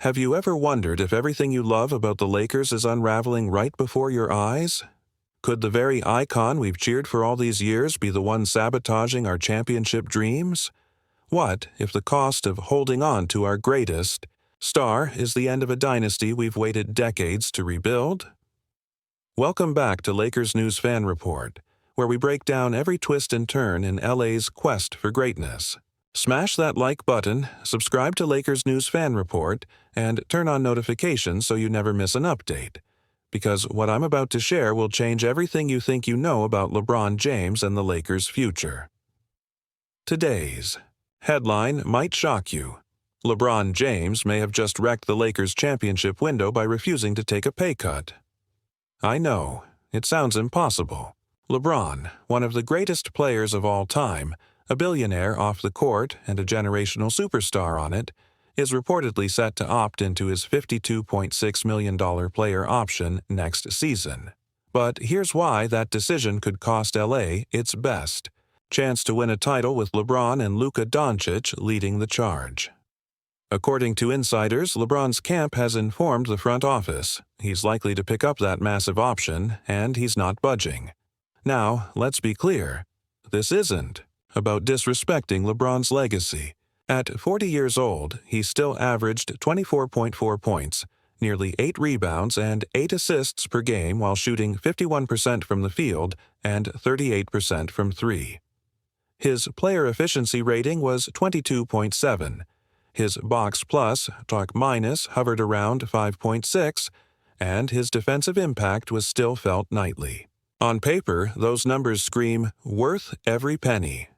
Have you ever wondered if everything you love about the Lakers is unraveling right before your eyes? Could the very icon we've cheered for all these years be the one sabotaging our championship dreams? What if the cost of holding on to our greatest star is the end of a dynasty we've waited decades to rebuild? Welcome back to Lakers News Fan Report, where we break down every twist and turn in LA's quest for greatness. Smash that like button, subscribe to Lakers News Fan Report, and turn on notifications so you never miss an update. Because what I'm about to share will change everything you think you know about LeBron James and the Lakers' future. Today's headline might shock you. LeBron James may have just wrecked the Lakers' championship window by refusing to take a pay cut. I know, it sounds impossible. LeBron, one of the greatest players of all time, a billionaire off the court and a generational superstar on it, is reportedly set to opt into his $52.6 million player option next season. But here's why that decision could cost LA its best chance to win a title with LeBron and Luka Doncic leading the charge. According to insiders, LeBron's camp has informed the front office he's likely to pick up that massive option, and he's not budging. Now, let's be clear. This isn't about disrespecting LeBron's legacy. At 40 years old, he still averaged 24.4 points, nearly 8 rebounds and 8 assists per game while shooting 51% from the field and 38% from three. His player efficiency rating was 22.7. His box plus, talk minus, hovered around 5.6, and his defensive impact was still felt nightly. On paper, those numbers scream, worth every penny.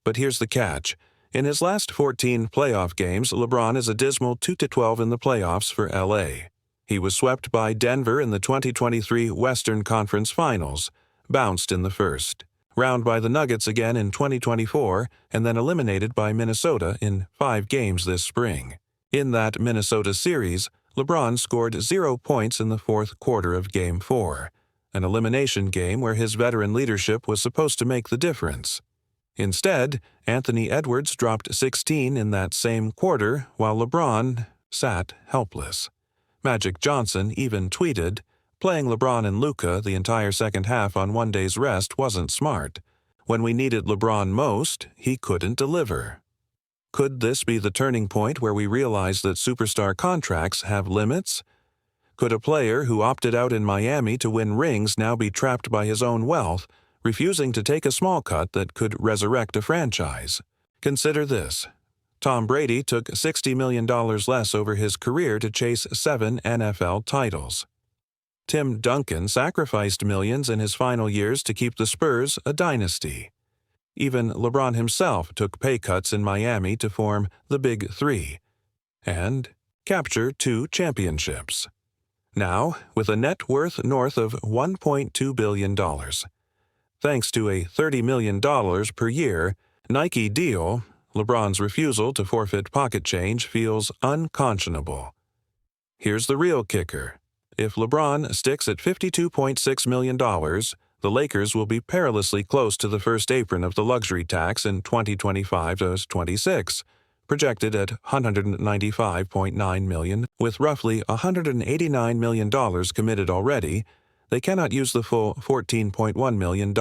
But here's the catch. In his last 14 playoff games, LeBron is a dismal 2-12 in the playoffs for LA. He was swept by Denver in the 2023 Western Conference Finals, bounced in the first round by the Nuggets again in 2024, and then eliminated by Minnesota in 5 games this spring. In that Minnesota series, LeBron scored 0 points in the fourth quarter of Game 4, an elimination game where his veteran leadership was supposed to make the difference. Instead, Anthony Edwards dropped 16 in that same quarter, while LeBron sat helpless. Magic Johnson even tweeted, "Playing LeBron and Luka the entire second half on one day's rest wasn't smart. When we needed LeBron most, he couldn't deliver." Could this be the turning point where we realize that superstar contracts have limits? Could a player who opted out in Miami to win rings now be trapped by his own wealth, refusing to take a small cut that could resurrect a franchise? Consider this. Tom Brady took $60 million less over his career to chase 7 NFL titles. Tim Duncan sacrificed millions in his final years to keep the Spurs a dynasty. Even LeBron himself took pay cuts in Miami to form the Big Three and capture 2 championships. Now, with a net worth north of $1.2 billion. Thanks to a $30 million per year Nike deal, LeBron's refusal to forfeit pocket change feels unconscionable. Here's the real kicker. If LeBron sticks at $52.6 million, the Lakers will be perilously close to the first apron of the luxury tax in 2025-26, projected at $195.9 million. With roughly $189 million committed already, they cannot use the full $14.1 million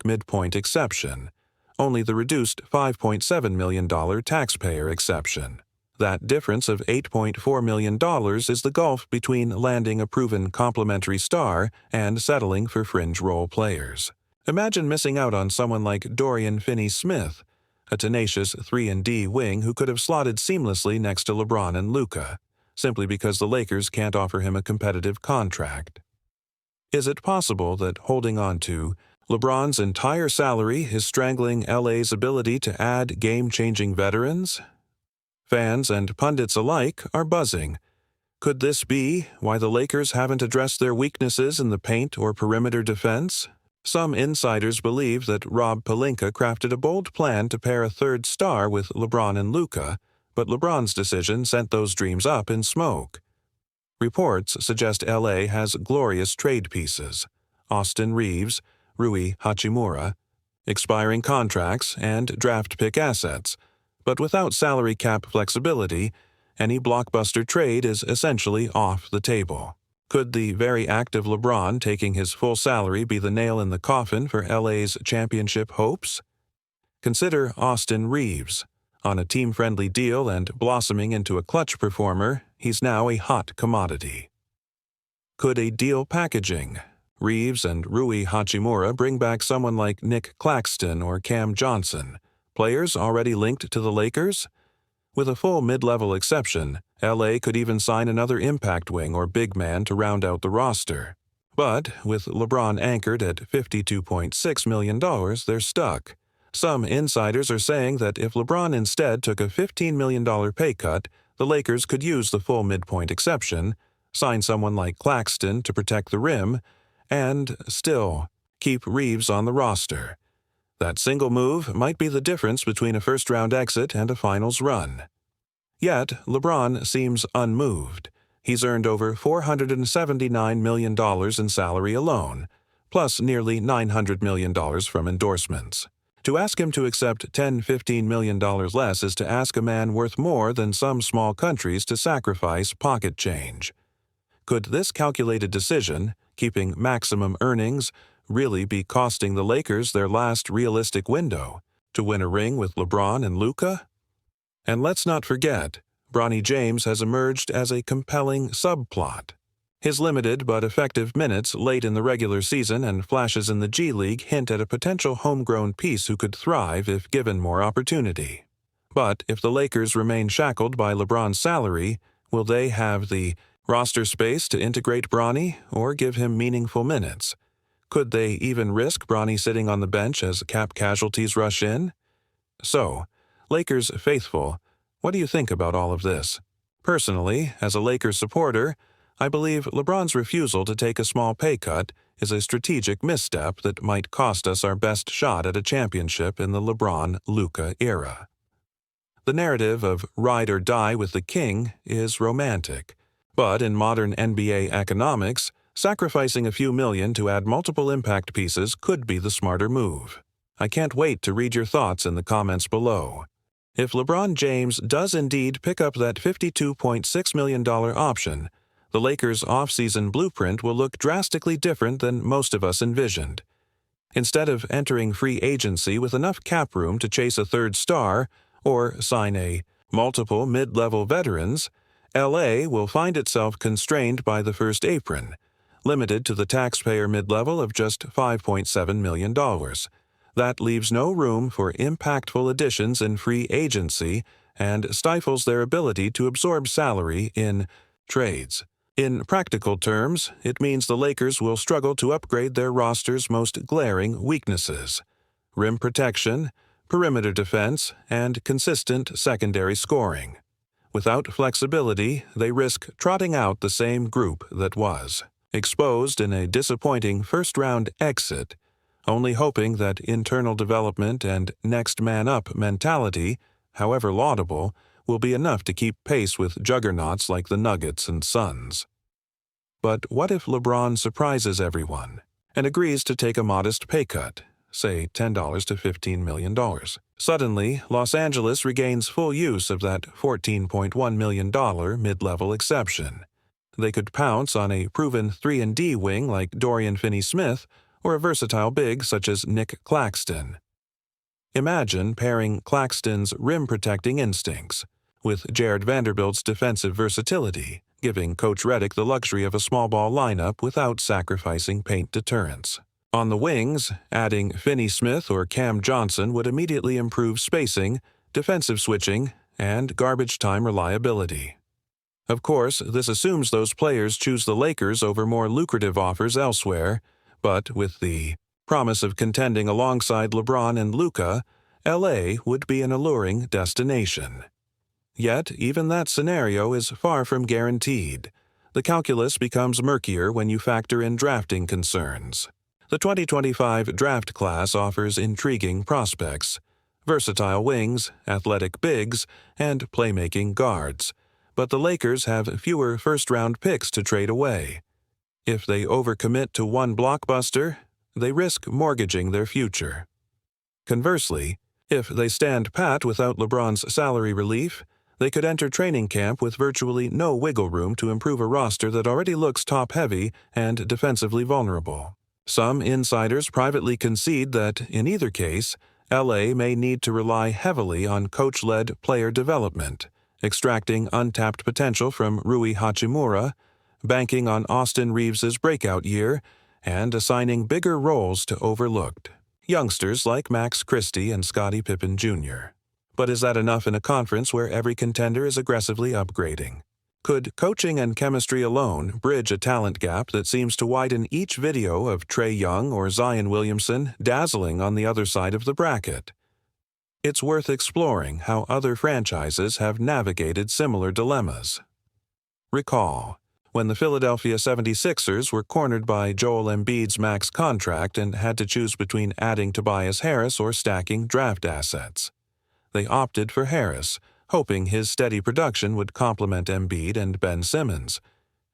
midpoint exception, only the reduced $5.7 million taxpayer exception. That difference of $8.4 million is the gulf between landing a proven complementary star and settling for fringe role players. Imagine missing out on someone like Dorian Finney-Smith, a tenacious 3-and-D wing who could have slotted seamlessly next to LeBron and Luka, simply because the Lakers can't offer him a competitive contract. Is it possible that holding on to LeBron's entire salary is strangling LA's ability to add game-changing veterans? Fans and pundits alike are buzzing. Could this be why the Lakers haven't addressed their weaknesses in the paint or perimeter defense? Some insiders believe that Rob Pelinka crafted a bold plan to pair a third star with LeBron and Luka, but LeBron's decision sent those dreams up in smoke. Reports suggest LA has glorious trade pieces: Austin Reeves, Rui Hachimura, expiring contracts, and draft pick assets. But without salary cap flexibility, any blockbuster trade is essentially off the table. Could the very act of LeBron taking his full salary be the nail in the coffin for LA's championship hopes? Consider Austin Reeves. On a team-friendly deal and blossoming into a clutch performer, he's now a hot commodity. Could a deal packaging? Reeves and Rui Hachimura bring back someone like Nick Claxton or Cam Johnson, players already linked to the Lakers? With a full mid-level exception, LA could even sign another impact wing or big man to round out the roster. But with LeBron anchored at $52.6 million, they're stuck. Some insiders are saying that if LeBron instead took a $15 million pay cut, the Lakers could use the full midpoint exception, sign someone like Claxton to protect the rim, and still keep Reeves on the roster. That single move might be the difference between a first-round exit and a finals run. Yet, LeBron seems unmoved. He's earned over $479 million in salary alone, plus nearly $900 million from endorsements. To ask him to accept $10–15 million less is to ask a man worth more than some small countries to sacrifice pocket change. Could this calculated decision, keeping maximum earnings, really be costing the Lakers their last realistic window to win a ring with LeBron and Luka? And let's not forget, Bronny James has emerged as a compelling subplot. His limited but effective minutes late in the regular season and flashes in the G League hint at a potential homegrown piece who could thrive if given more opportunity. But if the Lakers remain shackled by LeBron's salary, will they have the roster space to integrate Bronny or give him meaningful minutes? Could they even risk Bronny sitting on the bench as cap casualties rush in? So, Lakers faithful, what do you think about all of this? Personally, as a Lakers supporter, I believe LeBron's refusal to take a small pay cut is a strategic misstep that might cost us our best shot at a championship in the LeBron-Luka era. The narrative of ride or die with the king is romantic, but in modern NBA economics, sacrificing a few million to add multiple impact pieces could be the smarter move. I can't wait to read your thoughts in the comments below. If LeBron James does indeed pick up that $52.6 million option, the Lakers' offseason blueprint will look drastically different than most of us envisioned. Instead of entering free agency with enough cap room to chase a third star or sign multiple mid-level veterans, LA will find itself constrained by the first apron, limited to the taxpayer mid-level of just $5.7 million. That leaves no room for impactful additions in free agency and stifles their ability to absorb salary in trades. In practical terms, it means the Lakers will struggle to upgrade their roster's most glaring weaknesses: rim protection, perimeter defense, and consistent secondary scoring. Without flexibility, they risk trotting out the same group that was exposed in a disappointing first-round exit, only hoping that internal development and next-man-up mentality, however laudable, will be enough to keep pace with juggernauts like the Nuggets and Suns. But what if LeBron surprises everyone and agrees to take a modest pay cut, say $10 to $15 million? Suddenly, Los Angeles regains full use of that $14.1 million mid-level exception. They could pounce on a proven 3-and-D wing like Dorian Finney-Smith or a versatile big such as Nick Claxton. Imagine pairing Claxton's rim-protecting instincts with Jared Vanderbilt's defensive versatility, giving Coach Redick the luxury of a small-ball lineup without sacrificing paint deterrence. On the wings, adding Finney-Smith or Cam Johnson would immediately improve spacing, defensive switching, and garbage-time reliability. Of course, this assumes those players choose the Lakers over more lucrative offers elsewhere, but with the promise of contending alongside LeBron and Luka, LA would be an alluring destination. Yet, even that scenario is far from guaranteed. The calculus becomes murkier when you factor in drafting concerns. The 2025 draft class offers intriguing prospects: versatile wings, athletic bigs, and playmaking guards. But the Lakers have fewer first-round picks to trade away. If they overcommit to one blockbuster, they risk mortgaging their future. Conversely, if they stand pat without LeBron's salary relief, They could enter training camp with virtually no wiggle room to improve a roster that already looks top-heavy and defensively vulnerable. Some insiders privately concede that, in either case, LA may need to rely heavily on coach-led player development, extracting untapped potential from Rui Hachimura, banking on Austin Reeves's breakout year, and assigning bigger roles to overlooked youngsters like Max Christie and Scottie Pippen Jr. But is that enough in a conference where every contender is aggressively upgrading? Could coaching and chemistry alone bridge a talent gap that seems to widen each video of Trae Young or Zion Williamson dazzling on the other side of the bracket? It's worth exploring how other franchises have navigated similar dilemmas. Recall, when the Philadelphia 76ers were cornered by Joel Embiid's max contract and had to choose between adding Tobias Harris or stacking draft assets. They opted for Harris, hoping his steady production would complement Embiid and Ben Simmons.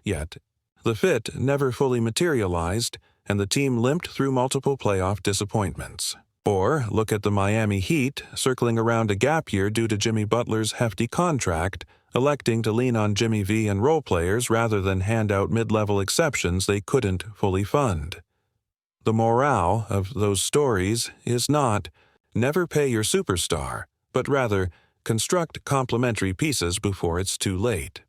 Yet, the fit never fully materialized, and the team limped through multiple playoff disappointments. Or look at the Miami Heat, circling around a gap year due to Jimmy Butler's hefty contract, electing to lean on Jimmy V and role players rather than hand out mid-level exceptions they couldn't fully fund. The morale of those stories is not, never pay your superstar, but rather, construct complementary pieces before it's too late.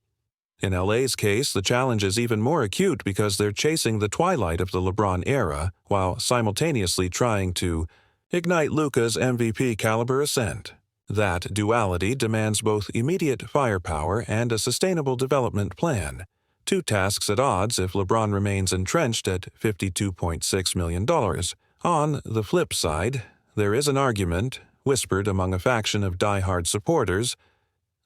In LA's case, the challenge is even more acute because they're chasing the twilight of the LeBron era while simultaneously trying to ignite Luka's MVP-caliber ascent. That duality demands both immediate firepower and a sustainable development plan, two tasks at odds if LeBron remains entrenched at $52.6 million. On the flip side, there is an argument, whispered among a faction of die-hard supporters,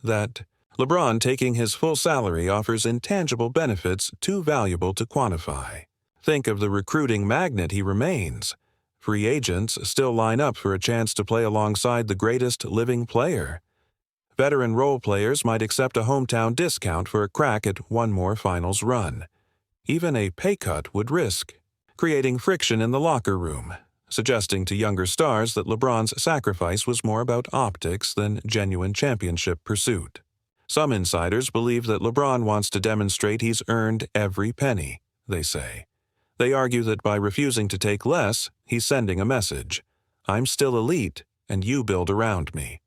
that LeBron taking his full salary offers intangible benefits too valuable to quantify. Think of the recruiting magnet he remains. Free agents still line up for a chance to play alongside the greatest living player. Veteran role players might accept a hometown discount for a crack at one more finals run. Even a pay cut would risk creating friction in the locker room, suggesting to younger stars that LeBron's sacrifice was more about optics than genuine championship pursuit. Some insiders believe that LeBron wants to demonstrate he's earned every penny, they say. They argue that by refusing to take less, he's sending a message. I'm still elite, and you build around me.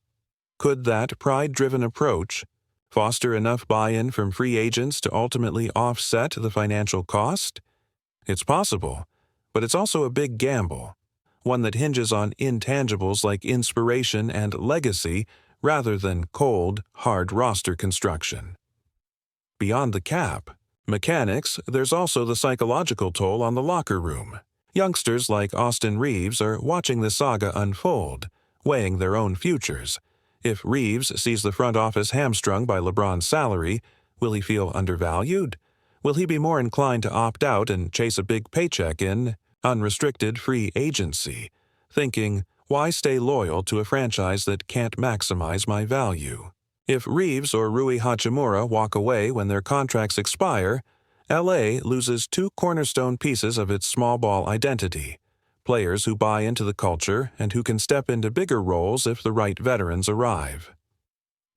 Could that pride-driven approach foster enough buy-in from free agents to ultimately offset the financial cost? It's possible, but it's also a big gamble, one that hinges on intangibles like inspiration and legacy rather than cold, hard roster construction. Beyond the cap mechanics, there's also the psychological toll on the locker room. Youngsters like Austin Reeves are watching the saga unfold, weighing their own futures. If Reeves sees the front office hamstrung by LeBron's salary, will he feel undervalued? Will he be more inclined to opt out and chase a big paycheck in unrestricted free agency, thinking, why stay loyal to a franchise that can't maximize my value? If Reeves or Rui Hachimura walk away when their contracts expire, LA loses two cornerstone pieces of its small ball identity, players who buy into the culture and who can step into bigger roles if the right veterans arrive.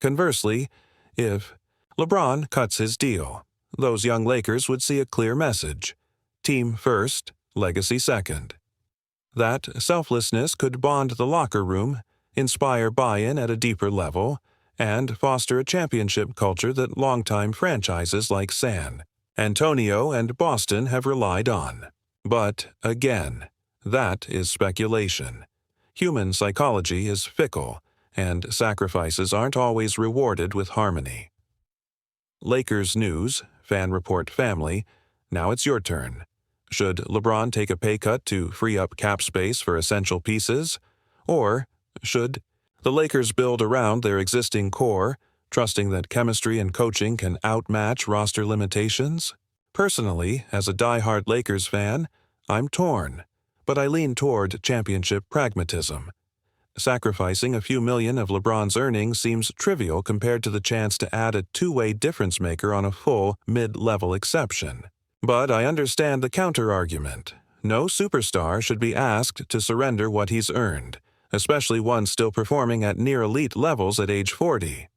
Conversely, if LeBron cuts his deal, those young Lakers would see a clear message: team first, legacy second. That selflessness could bond the locker room, inspire buy-in at a deeper level, and foster a championship culture that longtime franchises like San Antonio and Boston have relied on. But, again, that is speculation. Human psychology is fickle, and sacrifices aren't always rewarded with harmony. Lakers News, Fan Report Family, now it's your turn. Should LeBron take a pay cut to free up cap space for essential pieces? Or should the Lakers build around their existing core, trusting that chemistry and coaching can outmatch roster limitations? Personally, as a die-hard Lakers fan, I'm torn, but I lean toward championship pragmatism. Sacrificing a few million of LeBron's earnings seems trivial compared to the chance to add a two-way difference maker on a full, mid-level exception. But I understand the counter-argument. No superstar should be asked to surrender what he's earned, especially one still performing at near-elite levels at age 40.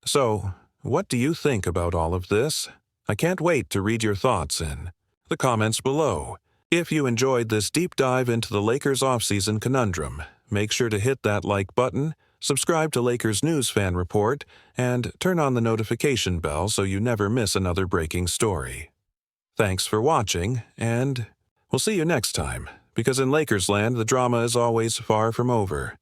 So, what do you think about all of this? I can't wait to read your thoughts in the comments below. If you enjoyed this deep dive into the Lakers offseason conundrum, make sure to hit that like button, subscribe to Lakers News Fan Report, and turn on the notification bell so you never miss another breaking story. Thanks for watching, and we'll see you next time, because in Lakers land the drama is always far from over.